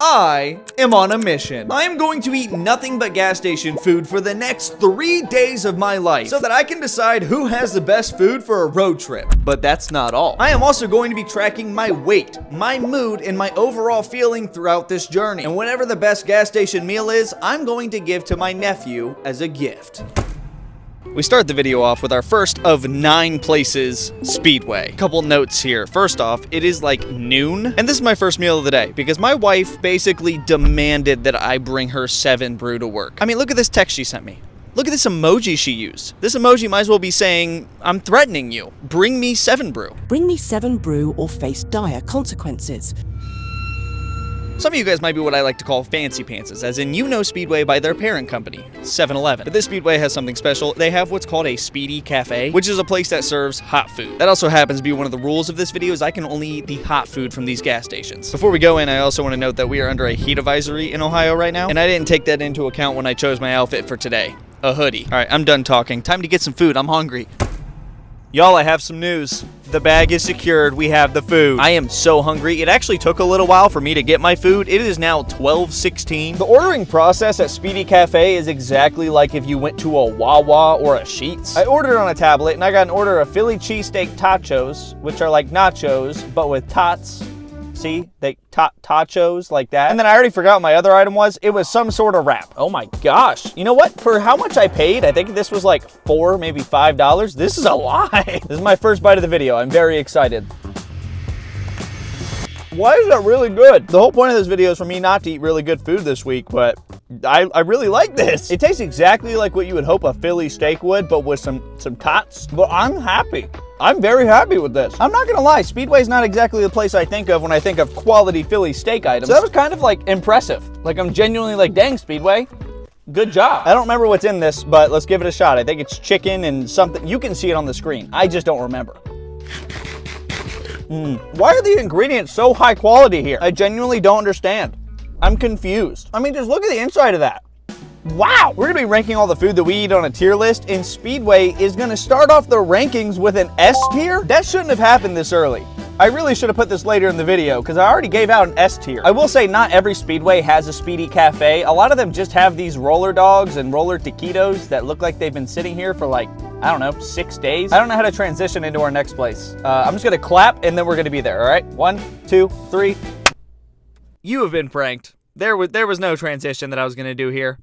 I am on a mission. I am going to eat nothing but gas station food for the next 3 days of my life so that I can decide who has the best food for a road trip. But that's not all. I am also going to be tracking my weight, my mood, and my overall feeling throughout this journey. And whatever the best gas station meal is, I'm going to give to my nephew as a gift. We start the video off with our first of 9 places, Speedway. Couple notes here. First off, it is like noon, and this is my first meal of the day because my wife basically demanded that I bring her 7 brew to work. I mean, look at this text she sent me. Look at this emoji she used. This emoji might as well be saying, I'm threatening you. Bring me 7 brew. Bring me 7 brew or face dire consequences. Some of you guys might be what I like to call fancy pantses, as in you know Speedway by their parent company, 7-Eleven. But this Speedway has something special. They have what's called a Speedy Cafe, which is a place that serves hot food. That also happens to be one of the rules of this video, is I can only eat the hot food from these gas stations. Before we go in, I also want to note that we are under a heat advisory in Ohio right now, and I didn't take that into account when I chose my outfit for today. A hoodie. All right, I'm done talking. Time to get some food. I'm hungry. Y'all, I have some news. The bag is secured. We have the food. I am so hungry. It actually took a little while for me to get my food. It is now 12:16. The ordering process at Speedy Cafe is exactly like if you went to a Wawa or a Sheetz. I ordered on a tablet, and I got an order of Philly cheesesteak tachos, which are like nachos, but with tots. See, they tachos like that. And then I already forgot what my other item was. It was some sort of wrap. Oh my gosh. You know what? For how much I paid, I think this was like $4, maybe $5. This is a lot. This is my first bite of the video. I'm very excited. Why is that really good? The whole point of this video is for me not to eat really good food this week, but I really like this. It tastes exactly like what you would hope a Philly steak would, but with some tots. But I'm happy. I'm very happy with this. I'm not gonna lie, Speedway's not exactly the place I think of when I think of quality Philly steak items. So that was kind of like impressive. Like I'm genuinely like, dang Speedway, good job. I don't remember what's in this, but let's give it a shot. I think it's chicken and something. You can see it on the screen. I just don't remember. Why are the ingredients so high quality here? I genuinely don't understand. I'm confused. I mean, just look at the inside of that. Wow! We're gonna be ranking all the food that we eat on a tier list, and Speedway is gonna start off the rankings with an S tier? That shouldn't have happened this early. I really should have put this later in the video, because I already gave out an S tier. I will say not every Speedway has a Speedy Cafe. A lot of them just have these roller dogs and roller taquitos that look like they've been sitting here for like, I don't know, 6 days. I don't know how to transition into our next place. I'm just gonna clap, and then we're gonna be there, all right? 1, 2, 3. You have been pranked. There was no transition that I was gonna do here.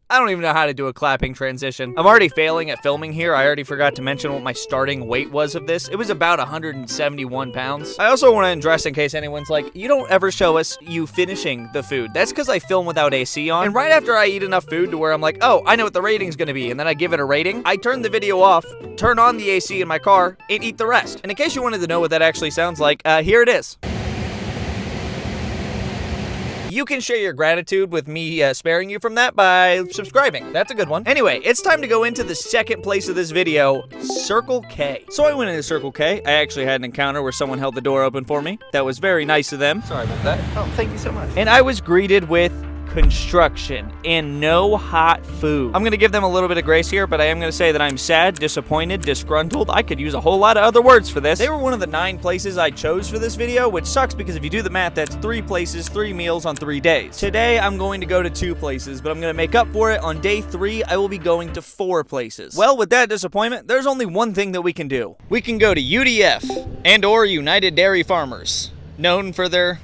I don't even know how to do a clapping transition. I'm already failing at filming here. I already forgot to mention what my starting weight was of this. It was about 171 pounds. I also want to address in case anyone's like, you don't ever show us you finishing the food. That's because I film without AC on. And right after I eat enough food to where I'm like, oh, I know what the rating's gonna be, and then I give it a rating, I turn the video off, turn on the AC in my car, and eat the rest. And in case you wanted to know what that actually sounds like, here it is. You can share your gratitude with me sparing you from that by subscribing. That's a good one. Anyway, it's time to go into the second place of this video, Circle K. So I went into Circle K. I actually had an encounter where someone held the door open for me. That was very nice of them. Sorry about that. Oh, thank you so much. And I was greeted with construction and no hot food. I'm gonna give them a little bit of grace here, but I am gonna say that I'm sad, disappointed, disgruntled. I could use a whole lot of other words for this. They were one of the 9 places I chose for this video, which sucks because if you do the math, that's 3 places, 3 meals on 3 days. Today, I'm going to go to 2 places, but I'm gonna make up for it. On day 3, I will be going to 4 places. Well, with that disappointment, there's only one thing that we can do. We can go to UDF and or United Dairy Farmers, known for their,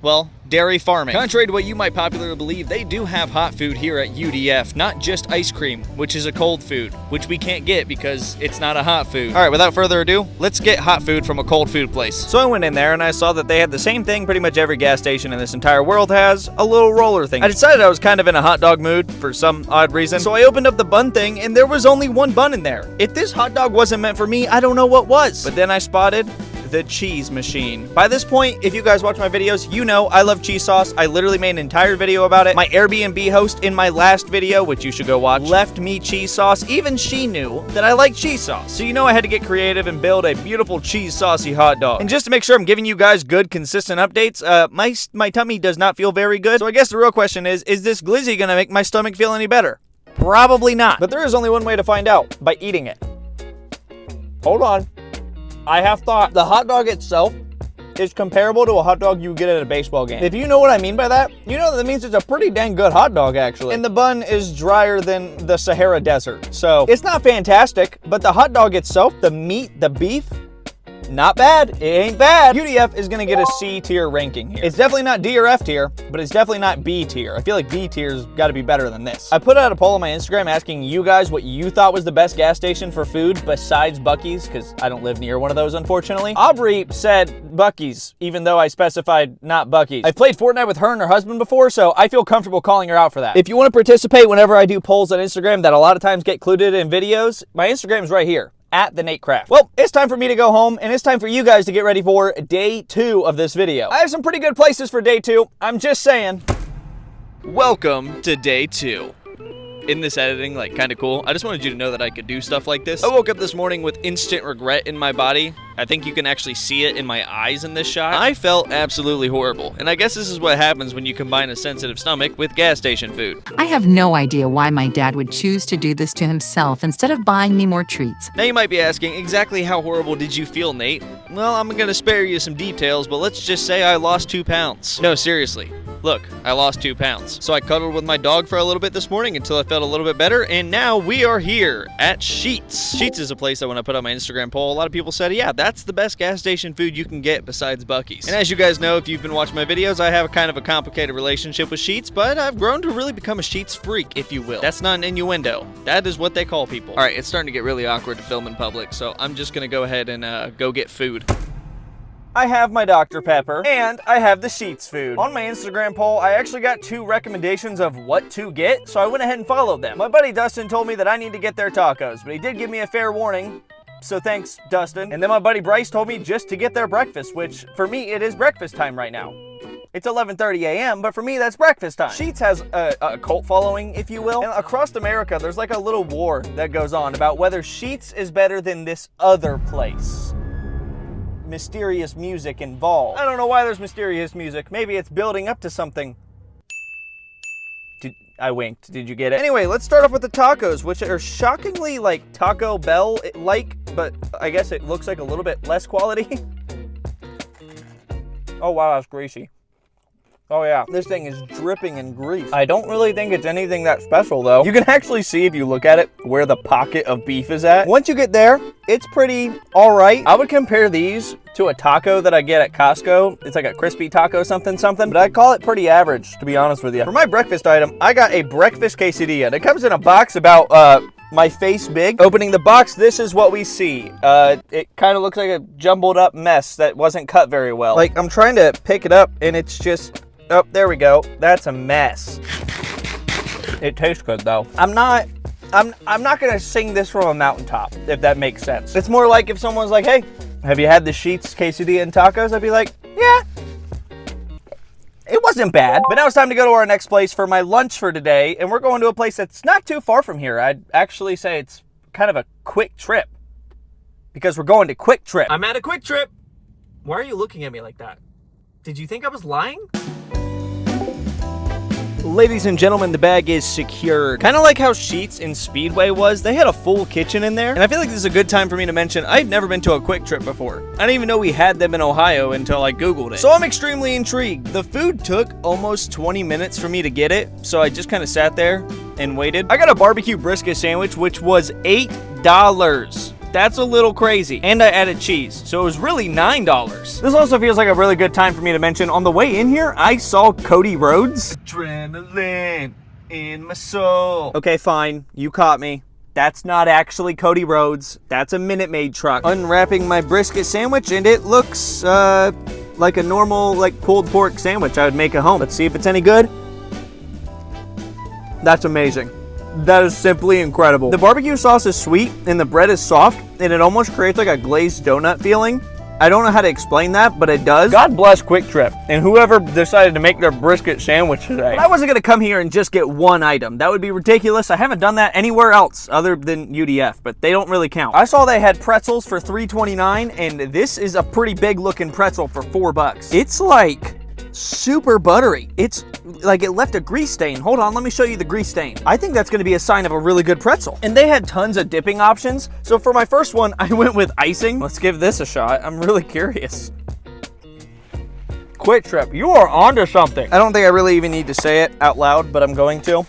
well, dairy farming. Contrary to what you might popularly believe, they do have hot food here at UDF, not just ice cream, which is a cold food, which we can't get because it's not a hot food. All right, without further ado, let's get hot food from a cold food place. So I went in there and I saw that they had the same thing pretty much every gas station in this entire world has, a little roller thing. I decided I was kind of in a hot dog mood for some odd reason, so I opened up the bun thing and there was only 1 bun in there. If this hot dog wasn't meant for me, I don't know what was. But then I spotted the cheese machine. By this point, if you guys watch my videos, you know I love cheese sauce. I literally made an entire video about it. My Airbnb host in my last video, which you should go watch, left me cheese sauce. Even she knew that I like cheese sauce. So you know I had to get creative and build a beautiful cheese saucy hot dog. And just to make sure I'm giving you guys good, consistent updates, my tummy does not feel very good. So I guess the real question is this glizzy gonna make my stomach feel any better? Probably not. But there is only one way to find out, by eating it. Hold on. I have thought. The hot dog itself is comparable to a hot dog you get at a baseball game. If you know what I mean by that, you know that means it's a pretty dang good hot dog, actually. And the bun is drier than the Sahara Desert. So it's not fantastic, but the hot dog itself, the meat, the beef, not bad. It ain't bad. UDF is gonna get a C tier ranking here. It's definitely not D or F tier, but it's definitely not B tier. I feel like B tier's gotta be better than this. I put out a poll on my Instagram asking you guys what you thought was the best gas station for food besides Buc-ee's, because I don't live near one of those, unfortunately. Aubrey said Buc-ee's, even though I specified not Buc-ee's. I've played Fortnite with her and her husband before, so I feel comfortable calling her out for that. If you want to participate whenever I do polls on Instagram that a lot of times get included in videos, my Instagram's right here, at TheNateCraft. Well, it's time for me to go home, and it's time for you guys to get ready for day 2 of this video. I have some pretty good places for day 2. I'm just saying. Welcome to day 2. Isn't this editing like kind of cool? I just wanted you to know that I could do stuff like this. I woke up this morning with instant regret in my body. I think you can actually see it in my eyes in this shot. I felt absolutely horrible. And I guess this is what happens when you combine a sensitive stomach with gas station food. I have no idea why my dad would choose to do this to himself instead of buying me more treats. Now you might be asking, exactly how horrible did you feel, Nate? Well, I'm gonna spare you some details, but let's just say I lost 2 pounds. No, seriously. Look, I lost 2 pounds. So I cuddled with my dog for a little bit this morning until I felt a little bit better, and now we are here at Sheetz. Sheetz is a place that when I put on my Instagram poll, a lot of people said, yeah, that's the best gas station food you can get besides Buc-ee's. And as you guys know, if you've been watching my videos, I have a kind of a complicated relationship with Sheetz, but I've grown to really become a Sheetz freak, if you will. That's not an innuendo. That is what they call people. All right, it's starting to get really awkward to film in public, so I'm just gonna go ahead and go get food. I have my Dr. Pepper, and I have the Sheetz food. On my Instagram poll, I actually got 2 recommendations of what to get, so I went ahead and followed them. My buddy Dustin told me that I need to get their tacos, but he did give me a fair warning, so thanks, Dustin. And then my buddy Bryce told me just to get their breakfast, which, for me, it is breakfast time right now. It's 11:30 a.m., but for me, that's breakfast time. Sheetz has a cult following, if you will. And across America, there's like a little war that goes on about whether Sheetz is better than this other place. Mysterious music involved. I don't know why there's mysterious music. Maybe it's building up to something. I winked. Did you get it? Anyway, let's start off with the tacos, which are shockingly like Taco Bell-like, but I guess it looks like a little bit less quality. Oh wow, that's greasy. Oh yeah, this thing is dripping in grease. I don't really think it's anything that special though. You can actually see if you look at it where the pocket of beef is at. Once you get there, it's pretty all right. I would compare these to a taco that I get at Costco. It's like a crispy taco something, but I call it pretty average, to be honest with you. For my breakfast item, I got a breakfast quesadilla. And it comes in a box about my face big. Opening the box, this is what we see. It kind of looks like a jumbled up mess that wasn't cut very well. Like I'm trying to pick it up and it's just, oh, there we go. That's a mess. It tastes good though. I'm not gonna sing this from a mountaintop, if that makes sense. It's more like if someone's like, hey, have you had the Sheetz quesadilla and tacos? I'd be like, yeah. It wasn't bad. But now it's time to go to our next place for my lunch for today, and we're going to a place that's not too far from here. I'd actually say it's kind of a quick trip, because we're going to Quick Trip. I'm at a Quick Trip. Why are you looking at me like that? Did you think I was lying? Ladies and gentlemen, the bag is secured. Kind of like how Sheetz in Speedway was, they had a full kitchen in there. And I feel like this is a good time for me to mention, I've never been to a Quick Trip before. I didn't even know we had them in Ohio until I Googled it. So I'm extremely intrigued. The food took almost 20 minutes for me to get it, so I just kind of sat there and waited. I got a barbecue brisket sandwich, which was $8. That's a little crazy. And I added cheese, so it was really $9. This also feels like a really good time for me to mention, on the way in here, I saw Cody Rhodes. Adrenaline in my soul. Okay, fine. You caught me. That's not actually Cody Rhodes. That's a Minute Maid truck. Unwrapping my brisket sandwich, and it looks like a normal, like, pulled pork sandwich I would make at home. Let's see if it's any good. That's amazing. That is simply incredible. The barbecue sauce is sweet and the bread is soft and it almost creates like a glazed donut feeling. I don't know how to explain that, but it does. God bless Quick Trip and whoever decided to make their brisket sandwich today. But I wasn't gonna come here and just get one item. That would be ridiculous. I haven't done that anywhere else other than UDF, but they don't really count. I saw they had pretzels for $3.29 and this is a pretty big looking pretzel for $4. It's like super buttery. It's like it left a grease stain. Hold on, let me show you the grease stain. I think that's gonna be a sign of a really good pretzel. And they had tons of dipping options. So for my first one, I went with icing. Let's give this a shot. I'm really curious. Quick Trip, you are onto something. I don't think I really even need to say it out loud, but I'm going to.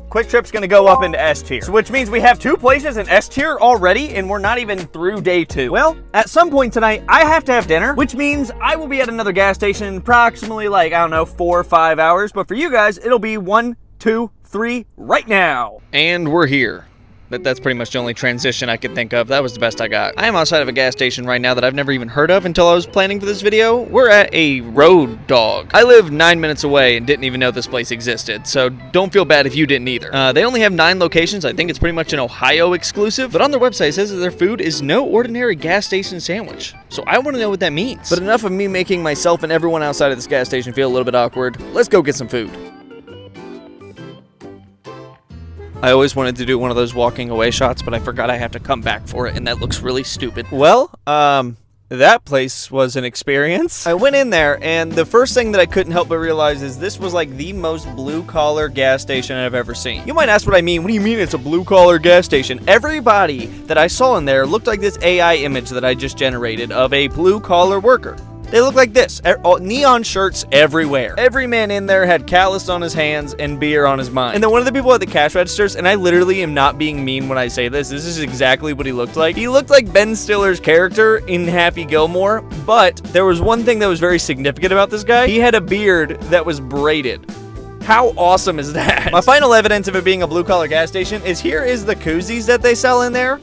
Quick Trip's gonna go up into S tier, which means we have 2 places in S tier already, and we're not even through day 2. Well, at some point tonight, I have to have dinner, which means I will be at another gas station in approximately, like, I don't know, 4 or 5 hours, but for you guys, it'll be 1, 2, 3 right now. And we're here. That's pretty much the only transition I could think of. That was the best I got. I am outside of a gas station right now that I've never even heard of until I was planning for this video. We're at a Road Dog. I live 9 minutes away and didn't even know this place existed, so don't feel bad if you didn't either. They only have 9 locations. I think it's pretty much an Ohio exclusive, but on their website it says that their food is no ordinary gas station sandwich. So I want to know what that means. But enough of me making myself and everyone outside of this gas station feel a little bit awkward. Let's go get some food. I always wanted to do one of those walking away shots, but I forgot I have to come back for it, and that looks really stupid. Well, that place was an experience. I went in there, and the first thing that I couldn't help but realize is this was like the most blue-collar gas station I've ever seen. You might ask what I mean. What do you mean it's a blue-collar gas station? Everybody that I saw in there looked like this AI image that I just generated of a blue-collar worker. They look like this, neon shirts everywhere. Every man in there had callus on his hands and beer on his mind. And then one of the people at the cash registers, and I literally am not being mean when I say this is exactly what he looked like. He looked like Ben Stiller's character in Happy Gilmore, but there was one thing that was very significant about this guy. He had a beard that was braided. How awesome is that? My final evidence of it being a blue-collar gas station is here is the koozies that they sell in there.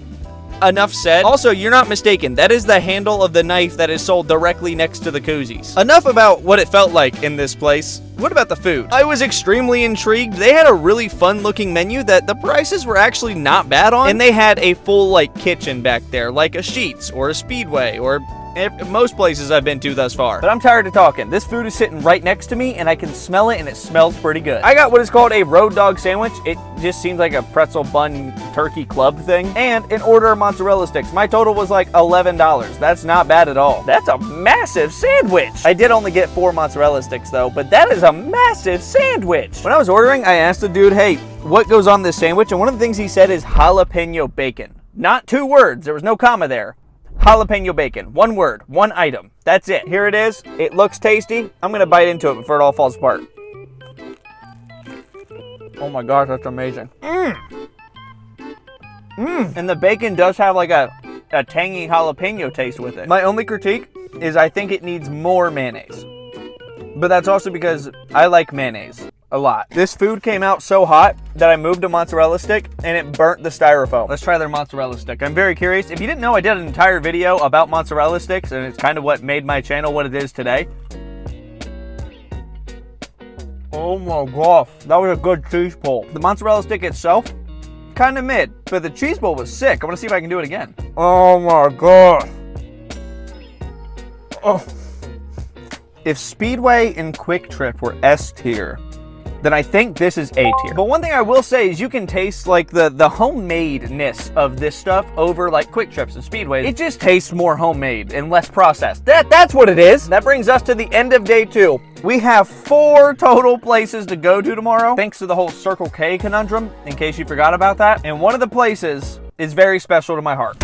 Enough said. Also, you're not mistaken. That is the handle of the knife that is sold directly next to the koozies. Enough about what it felt like in this place. What about the food? I was extremely intrigued. They had a really fun-looking menu that the prices were actually not bad on. And they had a full, like, kitchen back there, like a Sheetz or a Speedway or most places I've been to thus far. But I'm tired of talking. This food is sitting right next to me, and I can smell it, and it smells pretty good. I got what is called a Road Dog sandwich. It just seems like a pretzel bun turkey club thing, and an order of mozzarella sticks. My total was like $11. That's not bad at all. That's a massive sandwich. I did only get 4 mozzarella sticks, though, but that is a massive sandwich. When I was ordering, I asked the dude, hey, what goes on this sandwich? And one of the things he said is jalapeno bacon. Not 2 words. There was no comma there. Jalapeno bacon. 1 word, 1 item. That's it. Here it is. It looks tasty. I'm gonna bite into it before it all falls apart. Oh my gosh, that's amazing. And the bacon does have like a tangy jalapeno taste with it. My only critique is I think it needs more mayonnaise. But that's also because I like mayonnaise a lot. This food came out so hot that I moved a mozzarella stick and it burnt the styrofoam. Let's try their mozzarella stick. I'm very curious. If you didn't know, I did an entire video about mozzarella sticks, and it's kind of what made my channel what it is today. Oh my gosh, that was a good cheese pull. The mozzarella stick itself, kind of mid, but the cheese pull was sick. I want to see if I can do it again. Oh my gosh. Oh. If Speedway and Quick Trip were S tier, then I think this is A tier. But one thing I will say is you can taste like the homemade-ness of this stuff over like Quick Trips and Speedways. It just tastes more homemade and less processed. That's what it is. That brings us to the end of day 2. We have 4 total places to go to tomorrow, thanks to the whole Circle K conundrum, in case you forgot about that. And one of the places is very special to my heart.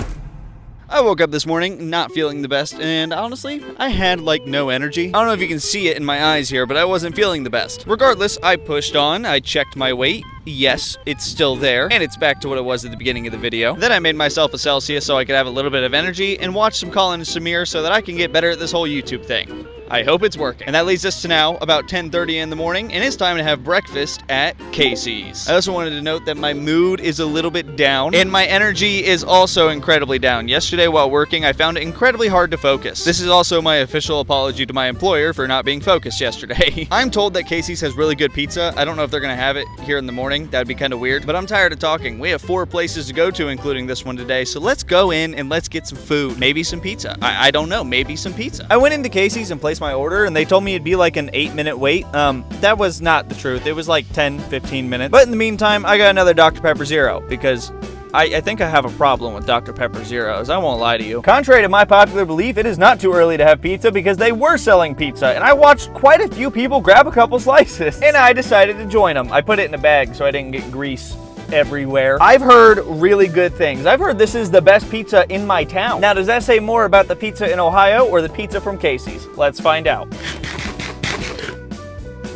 I woke up this morning not feeling the best, and honestly, I had like no energy. I don't know if you can see it in my eyes here, but I wasn't feeling the best. Regardless, I pushed on, I checked my weight. Yes, it's still there, and it's back to what it was at the beginning of the video. Then I made myself a Celsius so I could have a little bit of energy and watch some Colin and Samir so that I can get better at this whole YouTube thing. I hope it's working. And that leads us to now, about 10:30 in the morning, and it's time to have breakfast at Casey's. I also wanted to note that my mood is a little bit down, and my energy is also incredibly down. Yesterday while working, I found it incredibly hard to focus. This is also my official apology to my employer for not being focused yesterday. I'm told that Casey's has really good pizza. I don't know if they're gonna have it here in the morning. That'd be kind of weird, but I'm tired of talking. We have 4 places to go to, including this one today, so let's go in and let's get some food. Maybe some pizza. I don't know, maybe some pizza. I went into Casey's and placed my order, and they told me it'd be like an 8-minute wait. That was not the truth. It was like 10-15 minutes. But in the meantime, I got another Dr. Pepper Zero because I think I have a problem with Dr. Pepper Zeros. I won't lie to you. Contrary to my popular belief, it is not too early to have pizza because they were selling pizza, and I watched quite a few people grab a couple slices, and I decided to join them. I put it in a bag so I didn't get grease everywhere. I've heard really good things. I've heard this is the best pizza in my town. Now, does that say more about the pizza in Ohio or the pizza from Casey's? Let's find out.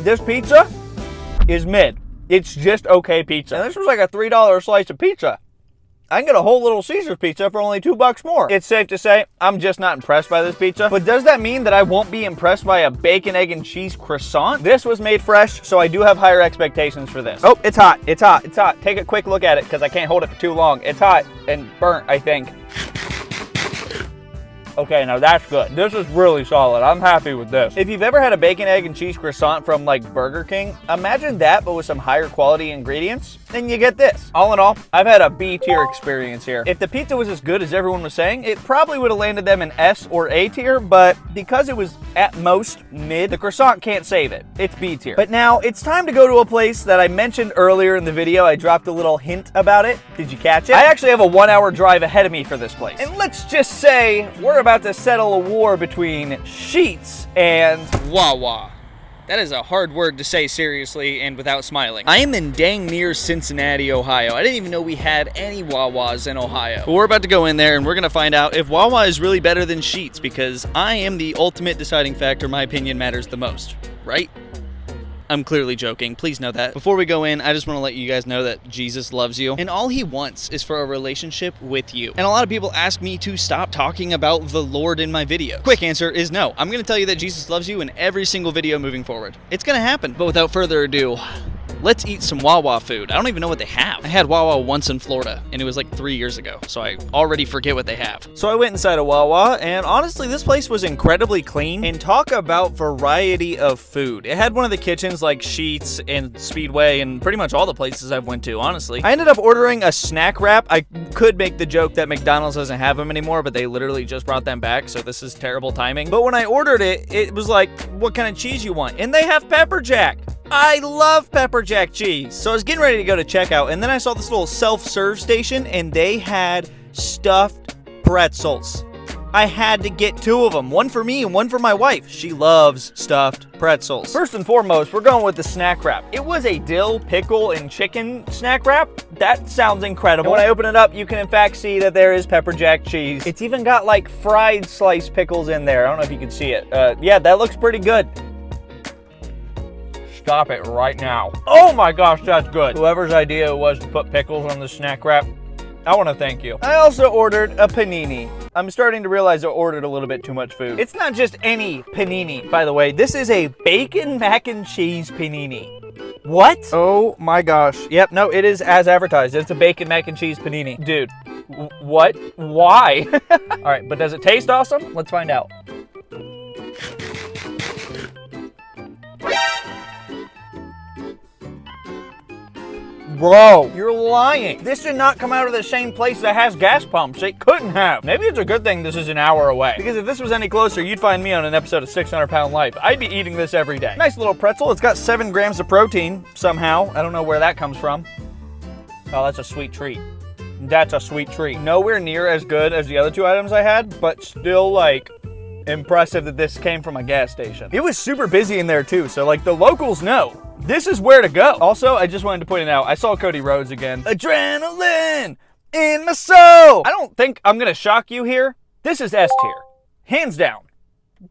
This pizza is mid. It's just okay pizza. And this was like a $3 slice of pizza. I can get a whole Little Caesars pizza for only $2 more. It's safe to say I'm just not impressed by this pizza. But does that mean that I won't be impressed by a bacon, egg, and cheese croissant? This was made fresh, so I do have higher expectations for this. Oh, it's hot. It's hot. It's hot. Take a quick look at it because I can't hold it for too long. It's hot and burnt, I think. Okay, now that's good. This is really solid. I'm happy with this. If you've ever had a bacon, egg, and cheese croissant from like Burger King, imagine that but with some higher quality ingredients, and you get this. All in all, I've had a B tier experience here. If the pizza was as good as everyone was saying, it probably would have landed them in S or A tier, but because it was at most mid, the croissant can't save it. It's B tier. But now it's time to go to a place that I mentioned earlier in the video. I dropped a little hint about it. Did you catch it? I actually have a 1-hour drive ahead of me for this place. And let's just say we're about to settle a war between Sheetz and Wawa. That is a hard word to say seriously and without smiling. I am in dang near Cincinnati, Ohio. I didn't even know we had any Wawas in Ohio. But we're about to go in there and we're gonna find out if Wawa is really better than Sheetz, because I am the ultimate deciding factor. My opinion matters the most, right? I'm clearly joking. Please know that. Before we go in, I just want to let you guys know that Jesus loves you, and all he wants is for a relationship with you. And a lot of people ask me to stop talking about the Lord in my video. Quick answer is no. I'm going to tell you that Jesus loves you in every single video moving forward. It's going to happen. But without further ado, let's eat some Wawa food. I don't even know what they have. I had Wawa once in Florida, and it was like 3 years ago, so I already forget what they have. So I went inside a Wawa, and honestly, this place was incredibly clean. And talk about variety of food. It had one of the kitchens like Sheetz and Speedway and pretty much all the places I've went to, honestly. I ended up ordering a snack wrap. I could make the joke that McDonald's doesn't have them anymore, but they literally just brought them back, so this is terrible timing. But when I ordered it, it was like, what kind of cheese you want? And they have pepper jack. I love pepper jack cheese. So I was getting ready to go to checkout, and then I saw this little self-serve station, and they had stuffed pretzels. I had to get 2 of them, one for me and one for my wife. She loves stuffed pretzels. First and foremost, we're going with the snack wrap. It was a dill, pickle, and chicken snack wrap. That sounds incredible. And when I open it up, you can in fact see that there is pepper jack cheese. It's even got like fried sliced pickles in there. I don't know if you can see it. Yeah, that looks pretty good. Stop it right now. Oh my gosh, that's good. Whoever's idea it was to put pickles on the snack wrap, I want to thank you. I also ordered a panini. I'm starting to realize I ordered a little bit too much food. It's not just any panini, by the way. This is a bacon mac and cheese panini. What? Oh my gosh. Yep, no, it is as advertised. It's a bacon mac and cheese panini. Dude, what? Why? All right, but does it taste awesome? Let's find out. Bro, you're lying. This did not come out of the same place that has gas pumps. It couldn't have. Maybe it's a good thing this is an hour away, because if this was any closer, you'd find me on an episode of 600 Pound Life. I'd be eating this every day. Nice little pretzel. It's got 7 grams of protein somehow. I don't know where that comes from. Oh, that's a sweet treat. That's a sweet treat. Nowhere near as good as the other 2 items I had, but still like impressive that this came from a gas station. It was super busy in there too, so like the locals know. This is where to go. Also, I just wanted to point it out. I saw Cody Rhodes again. Adrenaline in my soul. I don't think I'm going to shock you here. This is S tier. Hands down.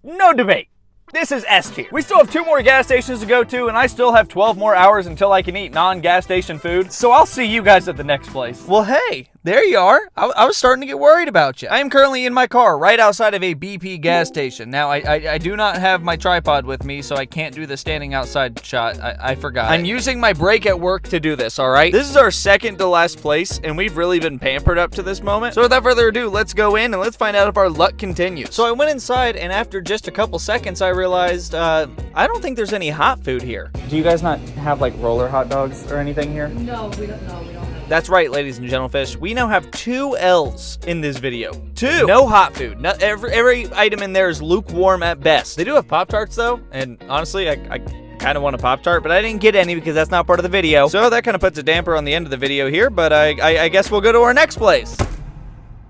No debate. This is S tier. We still have 2 more gas stations to go to, and I still have 12 more hours until I can eat non-gas station food. So I'll see you guys at the next place. Well, hey, there you are. I was starting to get worried about you. I am currently in my car right outside of a BP gas station. Now, I do not have my tripod with me, so I can't do the standing outside shot. I forgot. I'm using my break at work to do this, all right? This is our second to last place, and we've really been pampered up to this moment. So without further ado, let's go in and let's find out if our luck continues. So I went inside, and after just a couple seconds, I realized I don't think there's any hot food here. Do you guys not have like roller hot dogs or anything here? No, we don't have. That's right, ladies and gentlefish. We now have 2 L's in this video. 2! No hot food. Not every item in there is lukewarm at best. They do have Pop-Tarts though, and honestly, I kind of want a Pop-Tart, but I didn't get any because that's not part of the video. So that kind of puts a damper on the end of the video here, but I guess we'll go to our next place.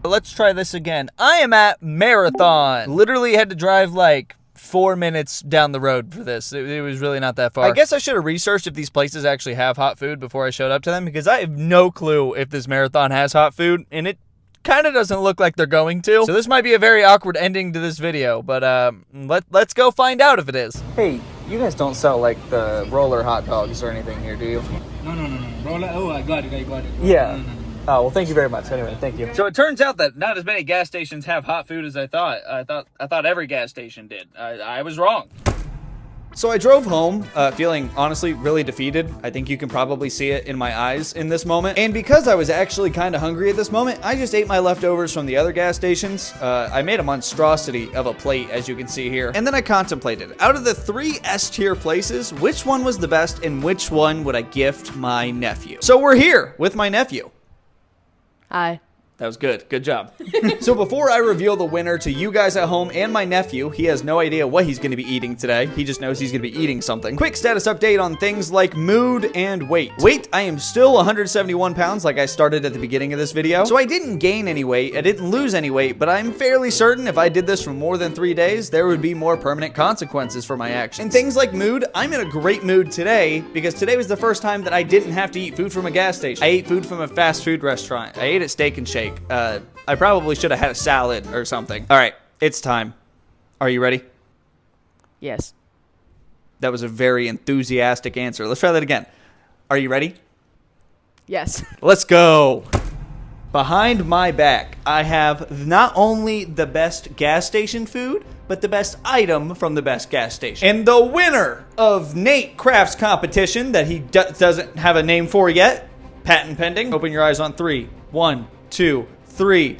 Let's try this again. I am at Marathon. Literally had to drive like 4 minutes down the road for this. It was really not that far. I guess I should have researched if these places actually have hot food before I showed up to them, because I have no clue if this Marathon has hot food, and it kind of doesn't look like they're going to. So this might be a very awkward ending to this video, but let's go find out if it is. Hey, You guys don't sell like the roller hot dogs or anything here, do you? No. Roller. Oh, I got it. Yeah. No. Oh, well, thank you very much. Anyway, thank you. So it turns out that not as many gas stations have hot food as I thought. I thought every gas station did. I was wrong. So I drove home feeling honestly really defeated. I think you can probably see it in my eyes in this moment. And because I was actually kind of hungry at this moment, I just ate my leftovers from the other gas stations. I made a monstrosity of a plate, as you can see here. And then I contemplated, out of the 3 S-tier places, which one was the best and which one would I gift my nephew? So we're here with my nephew. Hi. That was good. Good job. So before I reveal the winner to you guys at home and my nephew, he has no idea what he's going to be eating today. He just knows he's going to be eating something. Quick status update on things like mood and weight. Weight, I am still 171 pounds like I started at the beginning of this video. So I didn't gain any weight. I didn't lose any weight, but I'm fairly certain if I did this for more than 3 days, there would be more permanent consequences for my actions. And things like mood, I'm in a great mood today because today was the first time that I didn't have to eat food from a gas station. I ate food from a fast food restaurant. I ate at Steak and Shake. I probably should have had a salad or something. All right, it's time. Are you ready? Yes. That was a very enthusiastic answer. Let's try that again. Are you ready? Yes. Let's go. Behind my back, I have not only the best gas station food, but the best item from the best gas station. And the winner of TheNateCraft's competition that he doesn't have a name for yet, patent pending. Open your eyes on 3. 1, 2, 3.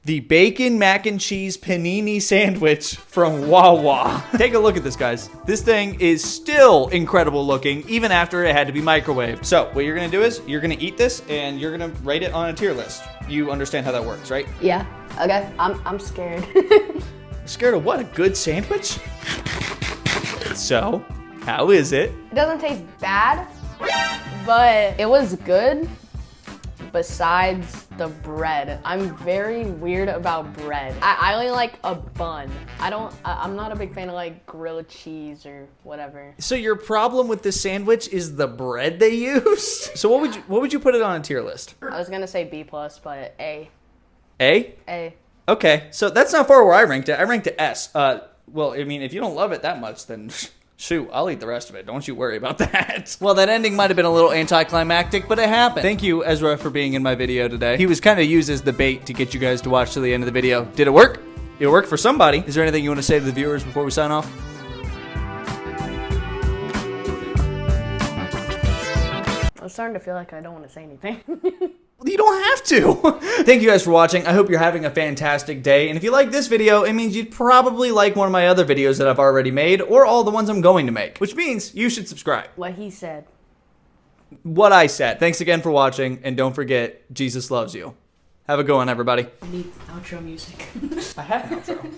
The bacon mac and cheese panini sandwich from Wawa. Take a look at this, guys. This thing is still incredible looking, even after it had to be microwaved. So what you're gonna do is you're gonna eat this and you're gonna rate it on a tier list. You understand how that works, right? Yeah. Okay. I'm scared. Scared of what? A good sandwich? So, how is it? It doesn't taste bad, but it was good. Besides the bread, I'm very weird about bread. I only like a bun. I'm not a big fan of like grilled cheese or whatever. So your problem with this sandwich is the bread they used? So what would you put it on a tier list? I was gonna say B+, but A. A? A. Okay, so that's not far where I ranked it. I ranked it S. Well, I mean, if you don't love it that much, then shoot, I'll eat the rest of it. Don't you worry about that. Well, that ending might have been a little anticlimactic, but it happened. Thank you, Ezra, for being in my video today. He was kind of used as the bait to get you guys to watch to the end of the video. Did it work? It worked for somebody. Is there anything you want to say to the viewers before we sign off? I'm starting to feel like I don't want to say anything. You don't have to. Thank you guys for watching. I hope you're having a fantastic day. And if you like this video, it means you'd probably like one of my other videos that I've already made or all the ones I'm going to make, which means you should subscribe. What he said. What I said. Thanks again for watching. And don't forget, Jesus loves you. Have a good one, everybody. I need outro music. I have an outro.